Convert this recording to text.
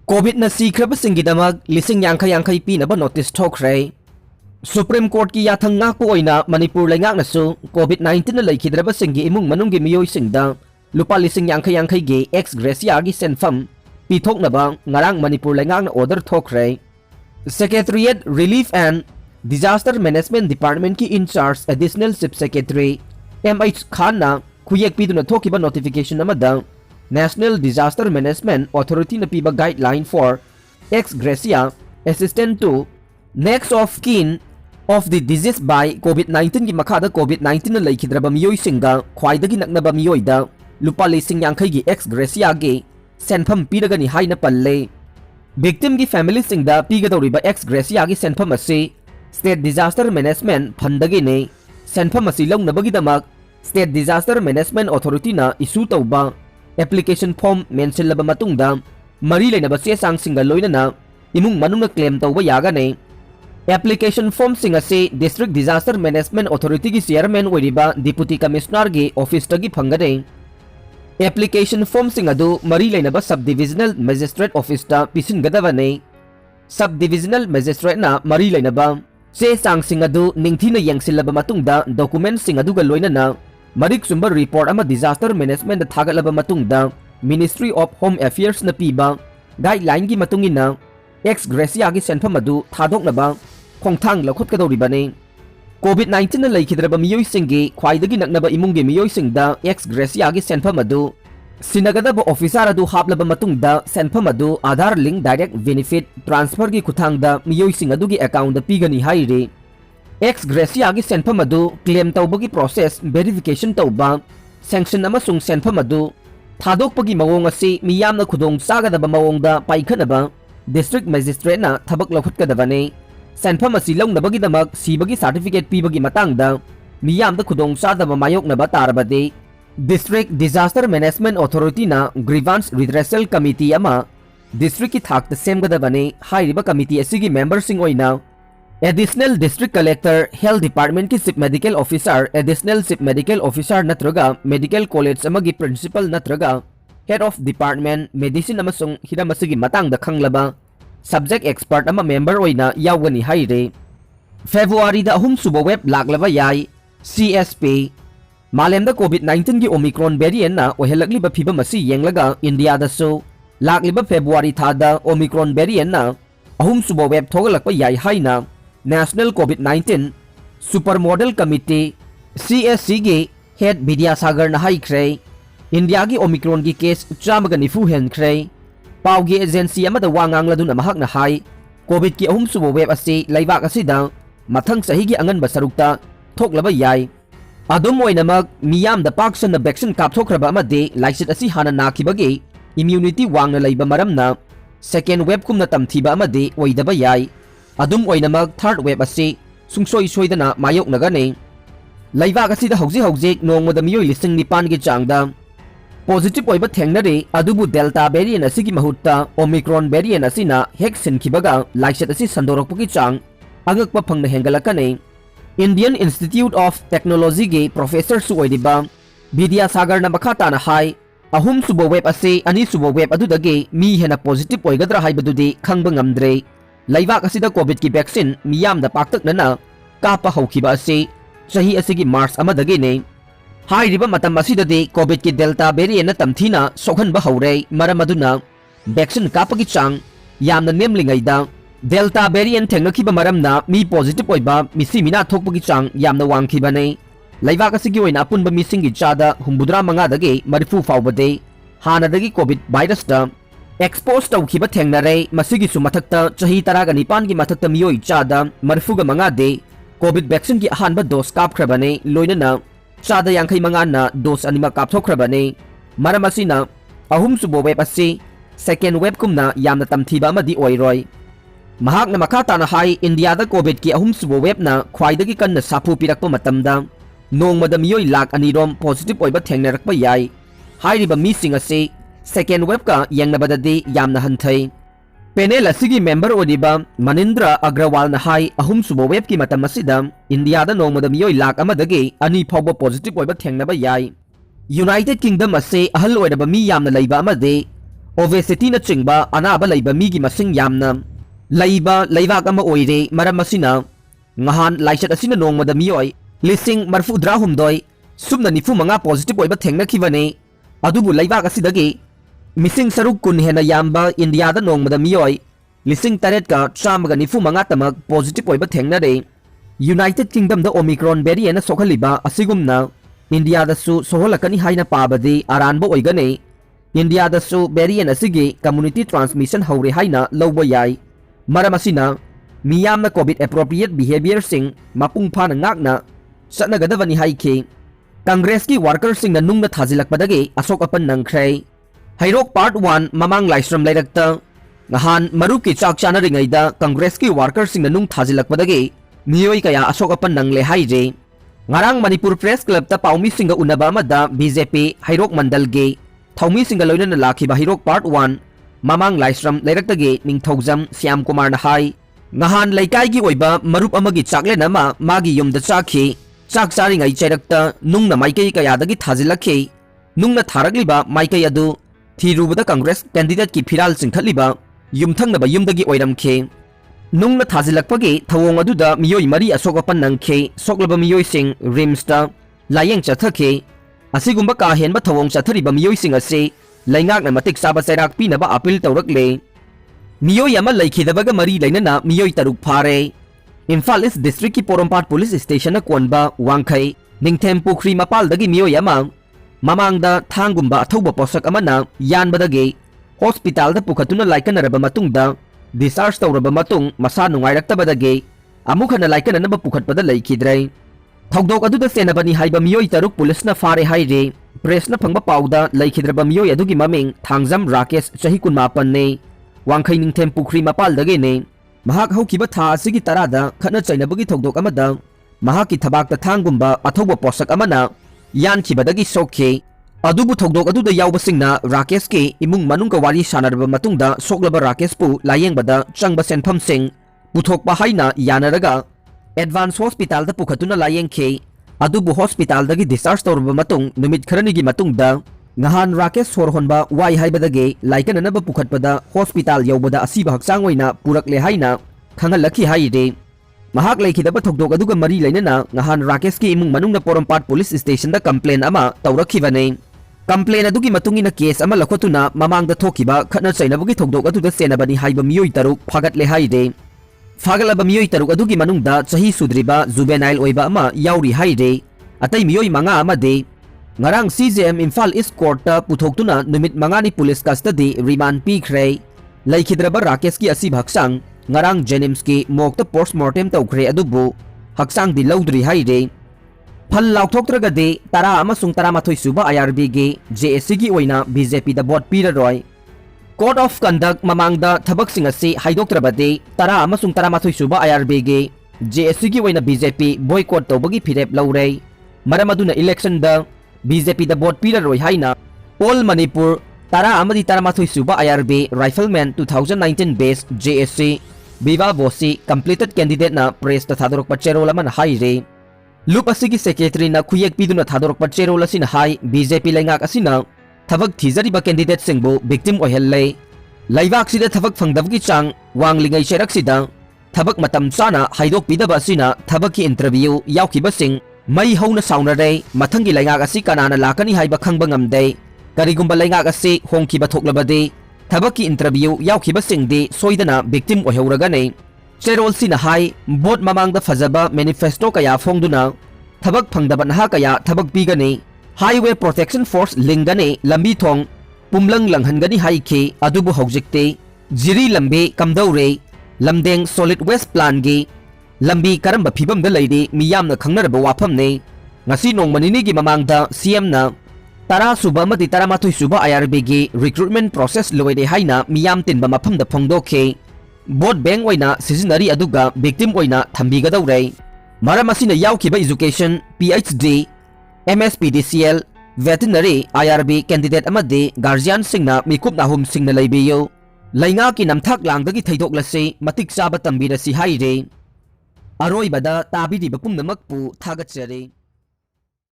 Covid न सीख्रबसिंगिदमक लिसिंग यांखै यांखै पीनब नोटिस थोखरे सुप्रीम कोर्ट की याथंग ngaकपोइना मणिपुर लेंगाकनसु कोविड 19 लैखिद्रबसिंगी इमुंग मनुंगी मियोइसिंगदा लुपा लिसिंग यांखै यांखै गे एक्स ग्रेसिया गी सेनफम पीथोकनबा ngarang मणिपुर लेंगाकन ऑर्डर थोखरे secretariat relief and disaster management department की incharge additional chief secretary MH Khan ना खुयेक पीदुना थोकिबा नोटिफिकेशन अमदा नेशनल डिजास्टर मैनेजमेंट अथॉरिटी न पीबा guideline for ex gratia assistant to next of कीन of the disease by COVID-19 की मखादा COVID-19 लैखिद्रबा मियोइसिंगा ख्वाइदगी नकनबा मियोइदा लुपा लिसिंग यांखै गी एक्स ग्रेसिया गे सेनफम पीरगनी हाइना पल्ले विक्टिम की फैमिली सिंगदा पीगदौरिबा एक्स ग्रेसिया की सेनफम असे स्टेट डिजास्टर मैनेजमेंट फंडगी ने सेनफम असी लौनबगीदमक स्टेट डिजास्टर मैनेजमेंट अथॉरिटी ना इशू तौबा एप्लीकेशन फॉर्म मेंशनलबा मतुंगदा मरी लेनबा चेसांग सिंगा लोइनना इमुंग मनुंगना क्लेम तौबा यागाने एप्लीकेशन फॉर्म सिंग असे डिस्ट्रिक्ट डिजास्टर मैनेजमेंट अथॉरिटी की चेयरमैन ओइरिबा डिप्यूटी कमिश्नर गे ऑफिस तगी फंगदे एप्लीकेशन फॉर्म सिंग अदु मरी लेनबा सब डिविजनल मजिस्ट्रेट ऑफिस ता पिसिनगदबने सब डिविजनल मजिस्ट्रेट ना मरी लेनबा चेसांग सिंग अदु निंगथिना यंगसिलबा मतुंगदा डॉक्यूमेंट सिंग अदुगा लोइनना मरिक सुंबर रिपोर्ट अमा डिजास्टर मैनेजमेंट थागलबा मतुंगदा मिनिस्ट्री ऑफ होम अफेयर्स न पीबा गाइडलाइन की मतुंगिना एक्स ग्रेसिया की सेनफम अदु थादोकनबा खोंथांग लखुतकदौरिबने कोविड-19 न लैखिद्रबा मियोइसिंगी ख्वाइदगी नकनबा इमुंगी मियोइसिंगदा एक्स ग्रेसिया की सेनफम अदु सिनगदबा ऑफिसर अदु हापलबा मतुंगदा सेनफम अदु आधार लिंक डायरेक्ट बेनिफिट ट्रांसफर की खुथांगदा मियोइसिंग अदुगी अकाउंट पीगनी हाइरे एक्स ग्रेसिया की सेनफम अदु क्लेम तौबगी प्रोसेस वेरिफिकेशन तौबा सैंक्शन अमसुंग सेनफम अदु थादोकपगी मवोंग असी मियामना खुदोंग चागदबा मवोंगदा पाइखनबा डिस्ट्रिक्ट मजिस्ट्रेट ना थबक लखुतकदबने सेनफम असी लौनबगीदमक सीबगी सर्टिफिकेट पीबगी मतांगदा मियामदा खुदोंग चादबा मायोकनबा तारबदे डिस्ट्रिक्ट डिजास्टर मैनेजमेंट अथॉरिटी ना ग्रीवांस रिड्रेसल कमिटी अमा डिस्ट्रिक्ट की थाक सेमगदबने हाइरिबा कमिटी असिगी मेंबरसिंग ओइना additional district collector health department की chief medical officer additional chief medical officer नत्रगा मेडिकल कॉलेज अमगी प्रिंसिपल नत्रगा हेड ऑफ डिपार्टमेंट मेडिसिन अमसुंग हिरम असिगी मतांगदा खंगलबा सब्जेक्ट एक्सपर्ट अमा मेंबर ओइना यावगनी हाइरे फेब्रुआरी दा अहुमसुबा वेब लाकलबा याई CSP मालेमदा कोविड-19 की ओमिक्रॉन वेरिएंट ना ओहेलकलिबा फिबम असि येंगलगा इंडिया दसु लाकलिबा फेब्रुआरी थादा ओमिक्रॉन वेरिएंट ना अहुमसुबा वेब थोगलकपा याई हाइना नेशनल कोविड-19 सुपर मॉडल कमिटी CSC गे हेड विद्यासागर ना हाइख्रे इंडिया की ओमिक्रॉन की केस चामगा निफु हेनख्रे पाउगी एजेंसी अमदा वांगांग लदुना महकना हाई कोविड की अहुमसुबा वेब असे लैबाक असिदा मथंग सही की अंगनबा सरुक्ता थोकलबा याई अदुम ओइनमक मियामदा पाक्सन वैक्सीन कापथोखरबा अमदे लाइसिट असी हाना नाखिबगे इम्यूनिटी वांगना लैबा मरमना सेकेंड वेब कुमना तमथीबा अमदे ओइदबा याई अदुम ओइनमक थर्ड वेब असे सुंगसोई सोइदना मायोकनगने लैबाक असिदा हौजिक नोंगमदा मियोइ लिसिंग निपान की चांगदा पॉजिटिव ओइबा थेंगनरे अदुबु डेल्टा वेरिएंट असिगी महुत्ता ओमिक्रॉन वेरिएंट असिना हेक सिनखिबगा लाइसेट असी संदोरकपगी चांग अंगकपा फंगना हेंगलकने इंडियन इंस्टीट्यूट ऑफ टेक्नोलॉजी के प्रोफेसर सुओइदिबा विद्यासागर ना मखाताना हाई अहुमसुबा वेब असे अनिसुबा वेब अदुदगे मी हेना पॉजिटिव ओइगद्रा हाइबदुदि खंगबा ngamdre लैबाक असिदा कोविड की वैक्सीन मियामदा पाक्तकनना कापा हौखिबा असे सही असिगी मार्च अमदगे ने हाइरिबा मतम असिददि कोविड की डेल्टा वेरिएंट तमथीना सोखनबा हौरे मरम अदुना वैक्सीन कापगी चांग यामना नेमलिंगैदा डेल्टा वेरिएंट थेंगखिबा मरमना मी पॉजिटिव ओइबा मिसी मिना थोकपगी चांग यामना वांगखिबाने लैबाक असिगी ओइना अपुनबा मिसिंगी चादा हुम्बुद्रा मंगादगे मरिफु फाउबदे हानादगी कोविड वायरस दा एक्सपोज तौखिबा थेंगनरे मसिगिसु मथक्ता चही 19 की मथक्ता मियोइ चादा मरिफुगा मंगादे कोविड वैक्सीन की अहानबा डोज कापख्रबने लोइनना चादा यांखै मंगाना डोज अनिमा कापथोखरबने मरम असिना अहुमसुबा वेब असे सेकेंड वेब कुमना यामना तमथीबा अमदि ओइरोय महाकना मखाताना हाई इंडिया दा कोविड की अहुमसुबा वेब ना ख्वाइदगी कन्ना साफु पिरकपा मतमदा नोंगमदा मियोइ लाख अनिरोम पॉजिटिव ओइबा थेंगनरकपा याई हाइरिबा मिसिंग असे सेकेंड वेब का यंगनबददि यामना हंथै पेनेल असिगी मेंबर ओदिबा मनिंद्र अग्रवाल ना हाई अहुमसुबा वेब की मतम असिदा इंडिया दा नोंगमदा मियोइ लाख अमदगे अनि फावबा पॉजिटिव ओइबा थेंगनबा याई यूनाइटेड किंगडम असे अहल ओइरबा मी यामना लैबा अमदे obesity na chingba anaba leiba migi masing yamna leiba leibak ama oire maram asina ngahan laichat asina nongmada miyoi lising marfudra humdoi subna nifu manga positive oiba thengna khibane adubu leibak asidagi mising saruk kun hena yamba India da nongmada miyoi lising taret ka chamaga nifu manga tamak positive oiba thengna re United Kingdom da Omicron variant sokhaliba asigumna India da su soholakani haina pabadi aranbo oigane India da su variant asigi community transmission haure haina lawba yai maram asina miyamna COVID appropriate behavior sing mapung phana ngakna satnagadavani haiki Congress ki worker sing na nungna thajilakpadagi asok apan nangkhrai Hairok part 1 mamang laisram lairakta ngahan maru ki chak chana ringaida Congress ki worker sing na nung thajilakpadagi miyoi kaya asok apan nangle haije ngarang Manipur Press Club ta paumi singa unaba amada BJP Hairok Mandal ge Thaumi singa loinana lakhiba Hairok part 1 mamang laisram lairaktage ningthaujam Syam Kumar na hai ngahan laikai gi oiba marup amagi chakle nama magi yumda chakhi chak chari ngai chairakta nungna maikai kaya dagi thajilakhi nungna tharakliba maikai adu thirubada Congress candidate ki phiral chingthaliba yumthangnaba yumdagi oiramkhe nungna thajilakpagi thawong aduda miyoi mari asokapan nangkhe soklaba miyoi sing rimsta layeng chathakhe asigumba ka henba thawong chathariba miyoi sing ase laingakna matik saba chairak pinaba appeal tawrakle miyoi ama laikhidabaga mari lainana miyoi taruk phare Imphal East District ki Porompat Police Station na konba wangkhai ningthem pukhri mapaldagi miyoi ama mamangda thangumba athauba posak amana yanbadagi hospital da pukhatuna laikanaraba matungda discharge tawraba matung masa nungairaktabadagi amukhana laikananaba pukhatpada laikhidrai thogdok aduda senabani haiba miyoi taruk police na fare haire press na phangba pauda laikhidraba miyoi adugi maming thangjam Rakesh chahi 18 ne wangkhai ningthem pukhri mapaldagi ne mahak haukiba tha asigi tarada khana chainabagi thogdok amada mahaki thabakta thangumba athauba posak amana yankhibadagi sokhe adubu thogdok aduda yawbasingna Rakesh ke imung manungka wari sanaraba matungda soklaba Rakesh pu layengbada changba senpham sing puthokpa haina yanaraga advance hospital da pukhatuna layengkhe adubu hospital dagi discharge tawraba matung numit kharanigi matungda ngahan Rakesh sorhonba wai haibadagi laikananaba pukhatpada hospital yawbada asiba hakchang oina purakle haina khangalakhi haire mahak laikhidaba thogdok aduga mari lainana ngahan Rakesh ki imung manungna Porompat Police Station da complaint ama tawrakhibane complaint adugi matungina case ama lakhotuna mamangda thokiba khana chainabagi thogdok aduda senabani haiba miyoi taruk phaгаtle haide phagalaba miyoi taruk adugi manungda chahi sudriba juvenile oiba ama yauri haide atai miyoi manga amade ngarang CJM Imphal East Court ta puthoktuna numit mangani police custody remand pikhrei laikhidraba Rakesh ki asi bhaksang ngarang Jenims ki mokta postmortem tawkhre adubu haksang di laudri haide phal laukthoktragade tara amasung taramathoi suba IRB ge JSC gi oina BJP da vote piraroi Code of Conduct mamangda thabak sing ase haidoktrabade tara amasung taramathoi suba IRB ge JSC gi oina BJP boycott tawbagi phirep laurei maram aduna election da BJP da vote piraroi haina All Manipur tara amadi taramathoi suba IRB Rifleman 2019 base JSC Biva Bosi completed candidate na press ta thadorok pachero laman haire Loop asigi secretary na khuyek piduna thadorok pachero lasina hai BJP laingak asina thabak thizariba candidate singbo victim oihelle laibak sida thabak phangdabgi chang wanglingai cherak sida thabak matam chana haidok pidaba asina thabaki interview yaukiba sing mai hauna saunare mathangi laingak asi kanana lakani haiba khangba ngamde karigumba laingak asi hongkiba thoklabade thabaki interview yaukiba singdi soidana victim oihuragane Cherol sina hai bot mamangda fajaba manifesto kaya fongduna thabak phangdaba naha kaya thabak pigani Highway Protection Force lingani lambi thong pumlang langhangani haikhe adubu hojikte jiri lambe kamdaure lamdeng solid waste plan gi lambi karamba phibamda leidi miyamna khangnaraba wafamne ngasi nongmanini gi mamangda CM na tara suba mati taramathoi suba IRB gi recruitment process loide haina miyam tinba mafamda phongdokhe Boat bank oina seasonary aduga victim oina thambigadawre maram asina yaukiba education PhD MSPDCL veterinary IRB candidate amade guardian singna mikup nahum singna leibiyo lainga ki namthak langdagi thaidoklase matik chaba tambirasi haire aroibada tabidi bapumnamakpu thagachare